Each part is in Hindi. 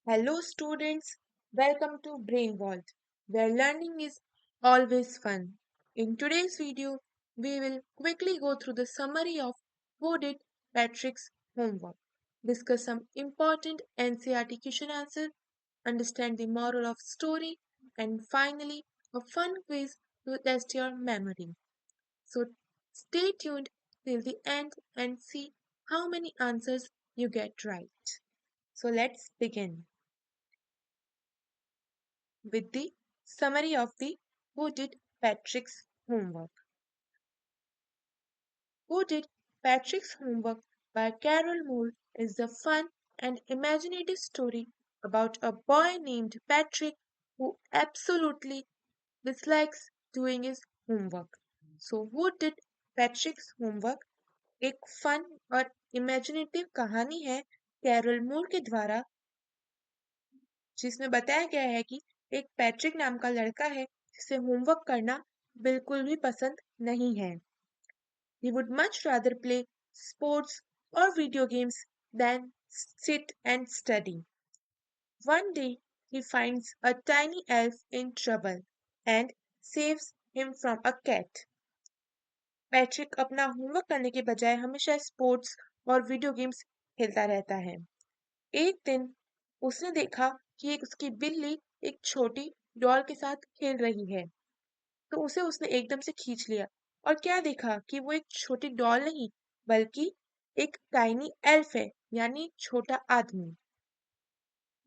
Hello, students. Welcome to Brain Vault, where learning is always fun. In today's video, we will quickly go through the summary of who did Patrick's homework, discuss some important NCERT question answer, understand the moral of story, and finally, a fun quiz to test your memory. So, stay tuned till the end and see how many answers you get right. So, let's begin with the summary of the Who Did Patrick's Homework. Who Did Patrick's Homework by Carol Moore is the fun and imaginative story about a boy named Patrick who absolutely dislikes doing his homework. So, Who Did Patrick's Homework एक फन और इमेजिनेटिव कहानी है कैरल मूर के द्वारा, जिसमें बताया गया है कि एक पैट्रिक नाम का लड़का है जिसे होमवर्क करना बिल्कुल भी पसंद नहीं है. He would much rather play sports or video games than sit and study. One day, he finds a tiny elf in trouble and saves him from a cat. Patrick अपना होमवर्क करने के बजाय हमेशा स्पोर्ट्स और वीडियो गेम्स खेलता रहता है. एक दिन उसने देखा कि एक उसकी बिल्ली एक छोटी डॉल के साथ खेल रही है, तो उसे उसने एकदम से खींच लिया और क्या देखा कि वो एक छोटी डॉल नहीं बल्कि एक टाइनी एल्फ है, यानी एक छोटा आदमी.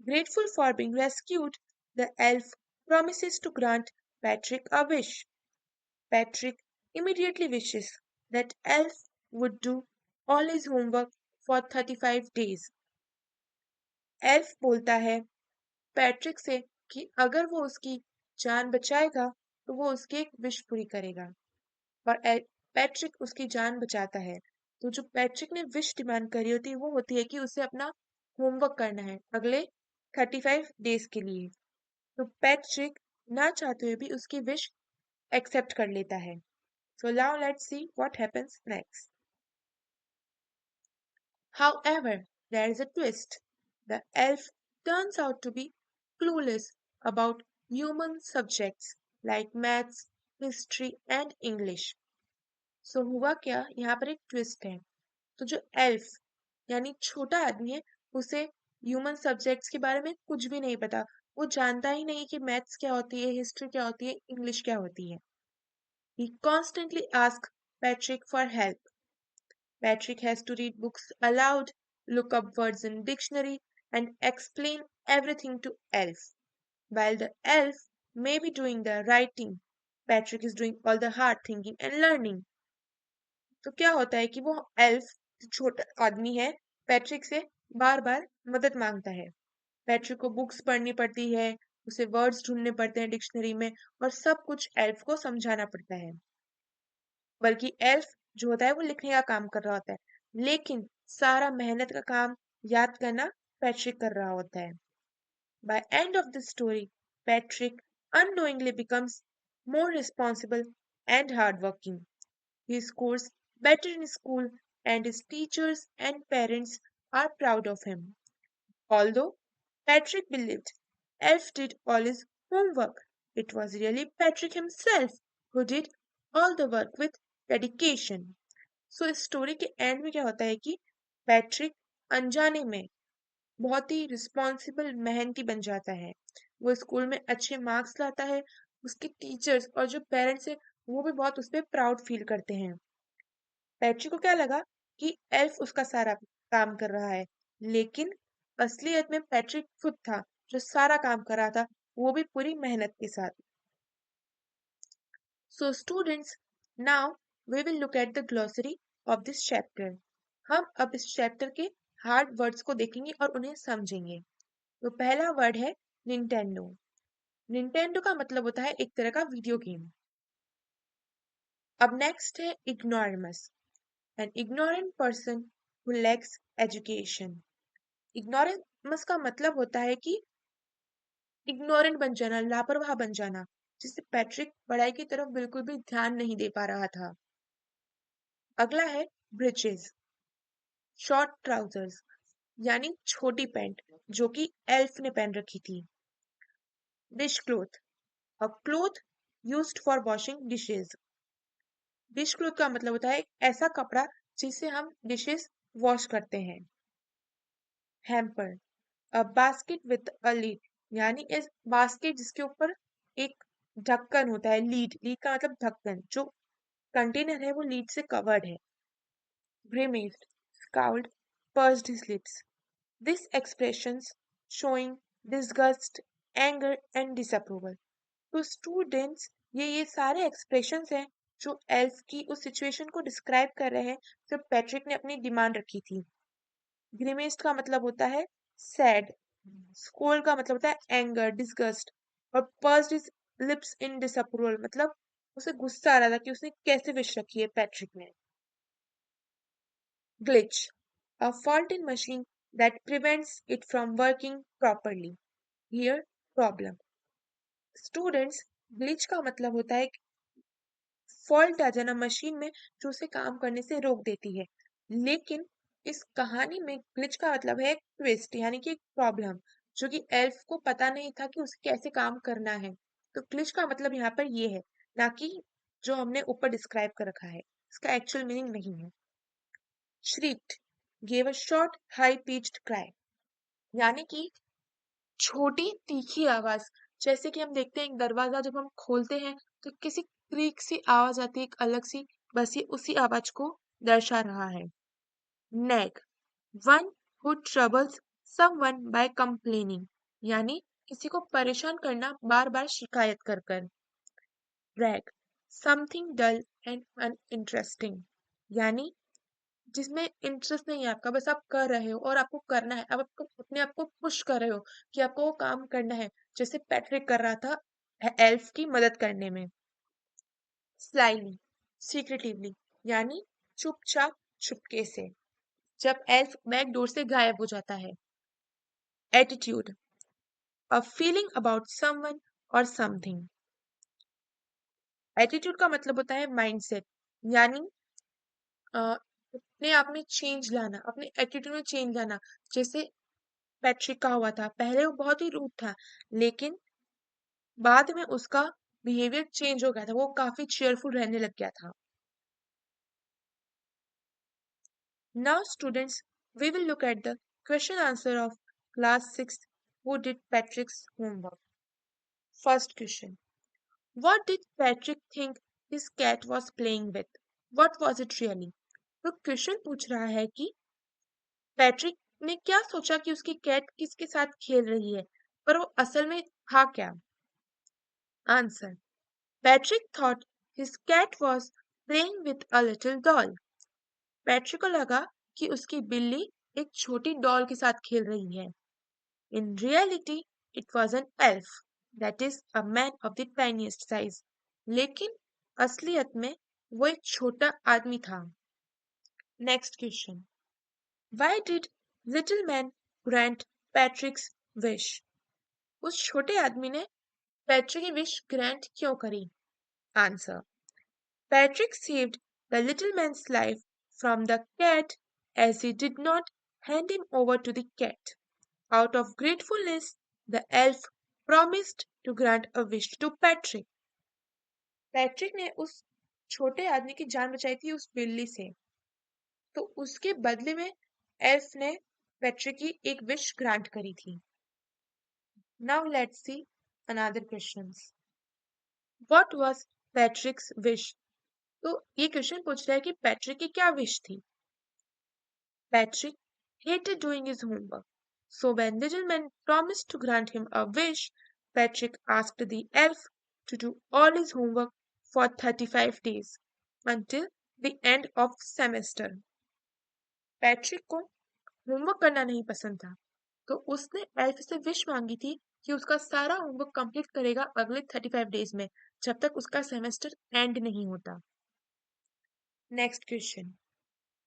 Grateful for being rescued, the elf promises to grant Patrick a wish. Patrick immediately wishes that elf would do all his homework for 35 days. Elf बोलता है पैट्रिक से कि अगर वो उसकी जान बचाएगा तो वो उसकी एक विश पूरी करेगा, और पैट्रिक उसकी जान बचाता है. तो जो पैट्रिक ने विश डिमांड करी होती है वो होती है कि उसे अपना होमवर्क करना है अगले 35 डेज के लिए. तो पैट्रिक ना चाहते हुए भी उसकी विश एक्सेप्ट कर लेता है. So now let's see what happens next. However, there is a twist. The elf turns out to be clueless about human subjects like maths, history and English. So हुआ क्या, यहाँ पर एक ट्विस्ट है. तो जो एल्फ यानी छोटा आदमी है उसे ह्यूमन सब्जेक्ट्स के बारे में कुछ भी नहीं पता. वो जानता ही नहीं कि मैथ्स क्या होती है, हिस्ट्री क्या होती है, इंग्लिश क्या होती है. He constantly asks Patrick for help. Patrick has to read books aloud, look up words in dictionary, and explain everything to Elf. While the elf may be doing the writing, Patrick is doing all the hard thinking and learning. तो क्या होता है कि वो एल्फ जो छोटा आदमी है पैट्रिक से बार बार मदद मांगता है. पैट्रिक को बुक्स पढ़नी पड़ती है, उसे वर्ड्स ढूंढने पड़ते हैं डिक्शनरी में, और सब कुछ एल्फ को समझाना पड़ता है. बल्कि एल्फ जो होता है वो लिखने का काम कर रहा होता है, लेकिन सारा मेहनत का काम याद करना पैट्रिक कर रहा होता है. By end of the story, Patrick unknowingly becomes more responsible and hardworking. He scores better in school and his teachers and parents are proud of him. Although Patrick believed Elf did all his homework, it was really Patrick himself who did all the work with dedication. सो इस स्टोरी के एंड में क्या होता है कि पैट्रिक अनजाने में बहुत ही रिस्पॉन्सिबल मेहनती बन जाता है. वो स्कूल में अच्छे मार्क्स लाता है, उसके टीचर्स और जो पेरेंट्स है वो भी बहुत उस पर प्राउड फील करते हैं. पैट्रिक को क्या लगा कि एल्फ उसका सारा काम कर रहा है, लेकिन असलियत में पैट्रिक खुद था जो सारा काम कर रहा था, वो भी पूरी मेहनत के साथ. So students, now we will look at the glossary of this chapter. हम अब इस चैप्टर के हार्ड वर्ड्स को देखेंगे और उन्हें समझेंगे. तो पहला वर्ड है निंटेंडो. निंटेंडो का मतलब होता है एक तरह का वीडियो गेम. अब नेक्स्ट है ignoramus. An ignorant person who lacks education. Ignoramus का मतलब होता है कि इग्नोरेंट बन जाना, लापरवाह बन जाना, जिससे पैट्रिक पढ़ाई की तरफ बिल्कुल भी ध्यान नहीं दे पा रहा था. अगला है ब्रिचेस, शॉर्ट ट्राउजर्स. यानी छोटी पैंट जो कि एल्फ ने पहन रखी थी। Dish cloth, a cloth used for washing dishes. Dish cloth का मतलब होता है एक ऐसा कपड़ा जिससे हम डिशेस वॉश करते हैं। Hamper, a basket with a lead, यानी इस बास्केट जिसके ऊपर एक ढक्कन होता है। लीड, लीड का मतलब ढक्कन, जो कंटेनर है वो लीड से कवर्ड है। Grimaced, scowled, pursed his lips. These expressions showing disgust, anger and disapproval. तो स्टूडेंट्स, ये सारे एक्सप्रेशंस हैं जो एल्फ की उस सिचुएशन को डिस्क्राइब कर रहे हैं जब पैट्रिक ने अपनी डिमांड रखी थी। ग्रीमेस्ट का मतलब होता है सैड, स्कोल्ड का मतलब होता है एंगर, डिस्गस्ट, और पर्स्ड हिज लिप्स इन डिसअप्रूवल मतलब उसे गुस्सा आ रहा था कि उसने कैसे विश रखी है पैट्रिक ने। Glitch, a fault in machine that prevents it from working properly. Here, problem. Students, glitch का मतलब होता है फॉल्ट आ जाना मशीन में जो उसे काम करने से रोक देती है। लेकिन इस कहानी में ग्लिच का मतलब है ट्विस्ट, यानी कि एक प्रॉब्लम जो कि एल्फ को पता नहीं था कि उसे कैसे काम करना है। तो ग्लिच का मतलब यहाँ पर ये है, ना कि जो हमने ऊपर डिस्क्राइब कर रखा है। इसका एक्चुअल मीनिंग नहीं है। Shrieked, gave a short, high-pitched cry, यानी कि छोटी तीखी आवाज। जैसे कि हम देखते हैं एक दरवाजा जब हम खोलते हैं तो किसी क्रीक सी आवाज आती है एक अलग सी, बस ये उसी आवाज को दर्शा रहा है। Nag, one who troubles someone by complaining, यानी किसी को परेशान करना बार बार शिकायत कर कर। Brag, something dull and uninteresting, यानी जिसमें इंटरेस्ट नहीं है आपका, बस आप कर रहे हो और आपको करना है। अब आपको अपने आप को पुश कर रहे हो कि आपको वो काम करना है, जैसे पैट्रिक कर रहा था एल्फ की मदद करने में। स्लाइली, सीक्रेटिवली, यानी चुपचाप, चुपके से, जब एल्फ बैक डोर से गायब हो जाता है। Attitude, a feeling about someone और समथिंग। एटीट्यूड का मतलब होता है माइंडसेट, यानी अपने आप में चेंज लाना, अपने एटीट्यूड में चेंज लाना। जैसे पैट्रिक का हुआ था, पहले वो बहुत ही रूड था, लेकिन बाद में उसका बिहेवियर चेंज हो गया था, वो काफी चेयरफुल रहने लग गया था। Now students, we will look at the question answer of class 6 who did Patrick's homework. First question, what did Patrick think his cat was playing with, what was it really. तो क्वेश्चन पूछ रहा है कि पैट्रिक ने क्या सोचा कि उसकी कैट किसके साथ खेल रही है, पर वो असल में था क्या। Answer, Patrick thought his cat was playing with a little doll. Patrick को लगा कि उसकी बिल्ली एक छोटी डॉल के साथ खेल रही है। In reality, it was an elf, that is, a man of the tiniest size. लेकिन असलियत में वो एक छोटा आदमी था। Next question. Why did little man grant Patrick's wish? उस छोटे आदमी ने पैट्रिक की विश ग्रांट क्यों करी। Answer, Patrick saved the little man's life from the cat as he did not hand him over to the cat. Out of gratefulness, the elf promised to grant a wish to Patrick. Patrick ने उस छोटे आदमी की जान बचाई थी उस बिल्ली से, तो उसके बदले में एल्फ ने पैट्रिक की एक विश ग्रांट करी थी। Now let's see another questions. What was पैट्रिक्स wish. तो ये क्वेश्चन पूछ रहा है कि पैट्रिक की क्या विश थी। Patrick hated doing his homework, so when Little Man promised to grant him a wish, Patrick asked the elf to do all his homework for 35 days until the end of semester. Patrick को होमवर्क करना नहीं पसंद था, तो उसने एल्फ से विश मांगी थी कि उसका सारा होमवर्क कंप्लीट करेगा अगले 35 डेज में, जब तक उसका सेमेस्टर एंड नहीं होता। Next question,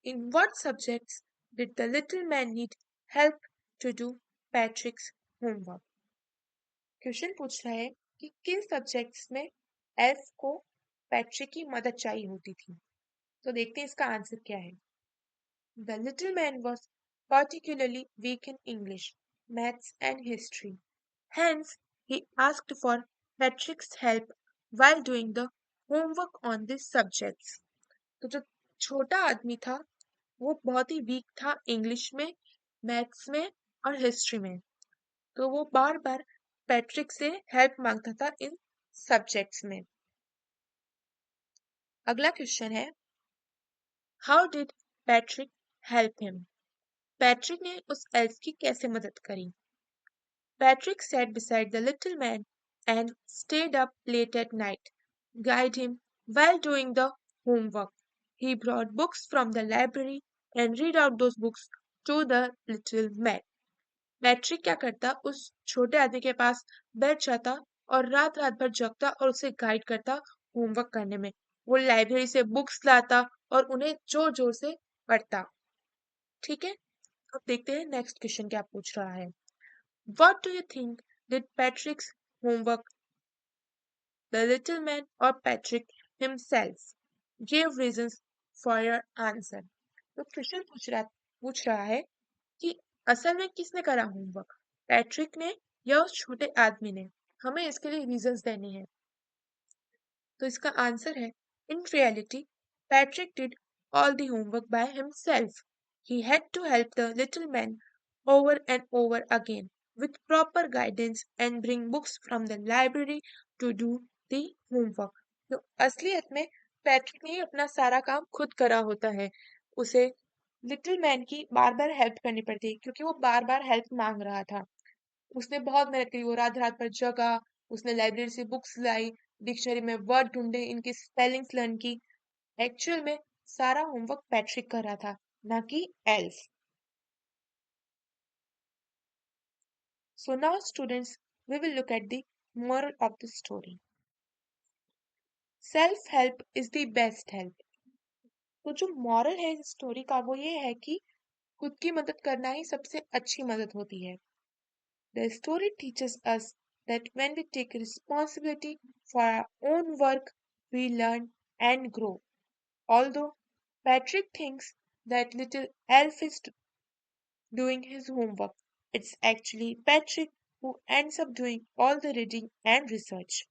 In what subjects did the little man need help to do Patrick's homework? Question पूछ रहा है कि किन सब्जेक्ट्स में एल्फ को पैट्रिक की मदद चाहिए होती थी। तो देखते हैं इसका आंसर क्या है। The little man was particularly weak in English, maths, and history. Hence, he asked for Patrick's help while doing the homework on these subjects. तो जो छोटा आदमी था वो बहुत ही वीक था इंग्लिश में, मैथ्स में और हिस्ट्री में। तो वो बार बार पैट्रिक से हेल्प मांगता था इन सब्जेक्ट्स में। अगला क्वेश्चन है, how did Patrick help him? Patrick ने उस एल्फ की कैसे मदद करी? Patrick sat beside the little man and stayed up late at night, guide him while doing the homework. He brought books from the library and read out those books to the little man. Patrick क्या करता, उस छोटे आदमी के पास बैठ जाता और रात रात भर जगता और उसे गाइड करता होमवर्क करने में। वो लाइब्रेरी से बुक्स लाता और उन्हें जोर जोर से पढ़ता। ठीक है, अब देखते हैं नेक्स्ट क्वेश्चन क्या पूछ रहा है। What do you think did Patrick's homework, the little man, or Patrick himself? Give reasons for your answer. तो क्वेश्चन पूछ रहा है कि असल में किसने करा होमवर्क, पैट्रिक ने या उस छोटे आदमी ने? हमें इसके लिए रीजंस देने हैं। तो इसका आंसर है, in reality Patrick did all the homework by himself. He had to help the little man over and over again with proper guidance and bring books from the library to do the homework. तो असलियत में पैट्रिक ने ही अपना सारा काम खुद करा होता है। उसे लिटिल मैन की बार बार हेल्प करनी पड़ती है क्योंकि वो बार बार हेल्प मांग रहा था। उसने बहुत मेहनत करी, वो रात रात भर जगा, उसने लाइब्रेरी से बुक्स लाई, डिक्शनरी में वर्ड ढूंढे, इनकी स्पेलिंग्स लर्न की। एक्चुअल में सारा होमवर्क पैट्रिक कर रहा था, ना कि elf. So now students, we will look at the moral of the story. Self help is the best help. तो जो मॉरल है इस स्टोरी का वो ये है कि खुद की मदद करना ही सबसे अच्छी मदद होती है। The story teaches us that when we take responsibility for our own work, we learn and grow. Although Patrick thinks that little elf is doing his homework, it's actually Patrick who ends up doing all the reading and research.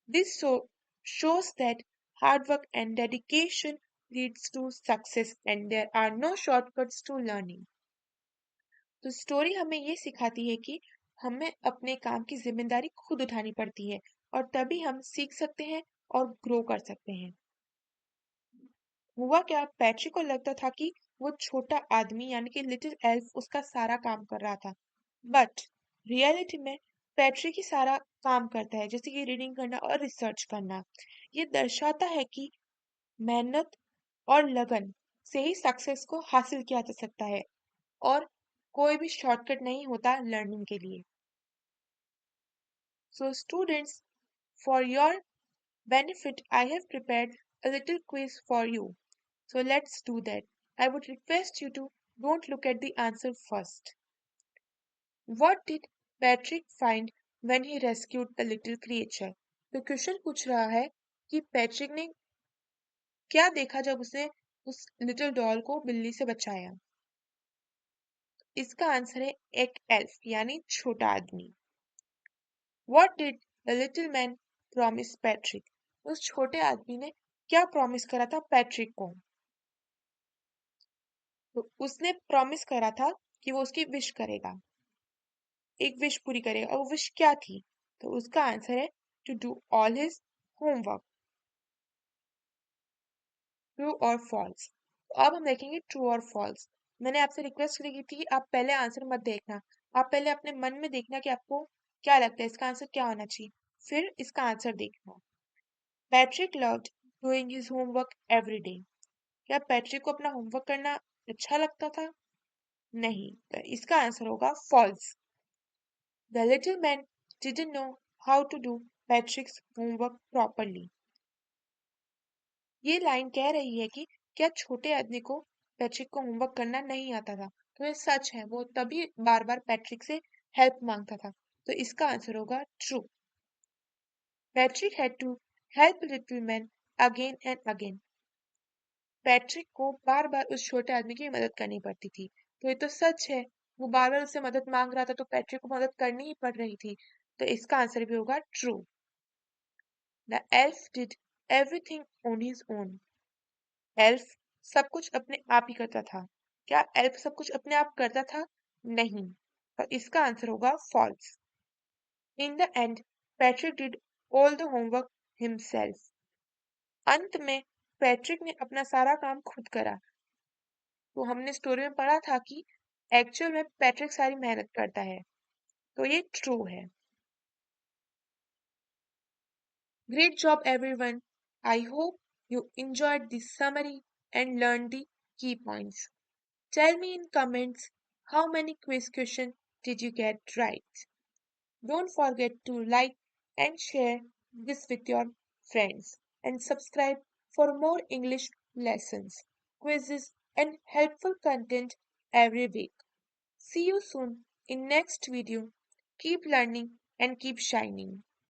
This shows that hard work and dedication leads to success and there are no shortcuts to learning. तो स्टोरी हमें ये सिखाती है कि हमें अपने काम की जिम्मेदारी खुद उठानी पड़ती है और तभी हम सीख सकते हैं और ग्रो कर सकते हैं। हुआ क्या, पैट्रिक को लगता था कि वो छोटा आदमी यानी कि लिटिल एल्फ उसका सारा काम कर रहा था, बट रियलिटी में पैट्रिक ही सारा काम करता है, जैसे कि रीडिंग करना और रिसर्च करना। ये दर्शाता है कि मेहनत और लगन से ही सक्सेस को हासिल किया जा सकता है और कोई भी शॉर्टकट नहीं होता लर्निंग के लिए। So students, for your benefit, I have prepared a little quiz for you. So let's do that. I would request you to don't look at the answer first. What did Patrick find when he rescued the little creature? तो क्वेश्चन पूछ रहा है कि पैट्रिक ने क्या देखा जब उसने उस लिटिल डॉल को बिल्ली से बचाया। इसका आंसर है एक एल्फ यानी छोटा आदमी। What did the little man promise Patrick? उस छोटे आदमी ने क्या प्रॉमिस करा था पैट्रिक को? तो उसने प्रॉमिस करा था कि वो उसकी विश करेगा, एक विश पूरी करेगा। वो विश क्या थी? तो उसका आंसर है to do all his homework. True और फॉल्स? तो अब हम देखेंगे ट्रू और फॉल्स। मैंने आपसे रिक्वेस्ट की थी कि आप पहले आंसर मत देखना, आप पहले अपने मन में देखना कि आपको क्या लगता है इसका आंसर क्या होना चाहिए, फिर इसका आंसर देखना। Patrick loved doing his homework every day. क्या पैट्रिक को अपना होमवर्क करना अच्छा लगता था? नहीं, तो इसका आंसर होगा false. The little man didn't know how to do Patrick's homework properly. ये लाइन कह रही है कि क्या छोटे आदमी को पैट्रिक को होमवर्क करना नहीं आता था? तो ये सच है, वो तभी बार बार पैट्रिक से हेल्प मांगता था। तो इसका आंसर होगा true. Patrick had to help little man again and again. Patrick को बार बार उस छोटे आदमी की मदद करनी पड़ती थी। तो ये तो सच है। वो बार बार उससे मदद मांग रहा था तो पैट्रिक को मदद करनी ही पड़ रही थी। तो इसका आंसर भी होगा true. The elf did everything on his own. Elf सब कुछ अपने आप ही करता था। क्या एल्फ सब कुछ अपने आप करता था? नहीं। तो इसका आंसर होगा false. In the end Patrick did all the homework himself. अंत में पैट्रिक ने अपना सारा काम खुद करा। तो हमने स्टोरी में पढ़ा था कि एक्चुअल में पैट्रिक सारी मेहनत करता है। तो ये ट्रू है। Great job, everyone. I hope you enjoyed this summary and learned the key points. Tell me in comments how many quiz questions did you get right. Don't forget to like and share this with your friends and subscribe for more English lessons, quizzes and helpful content every week. See you soon in next video. Keep learning and keep shining.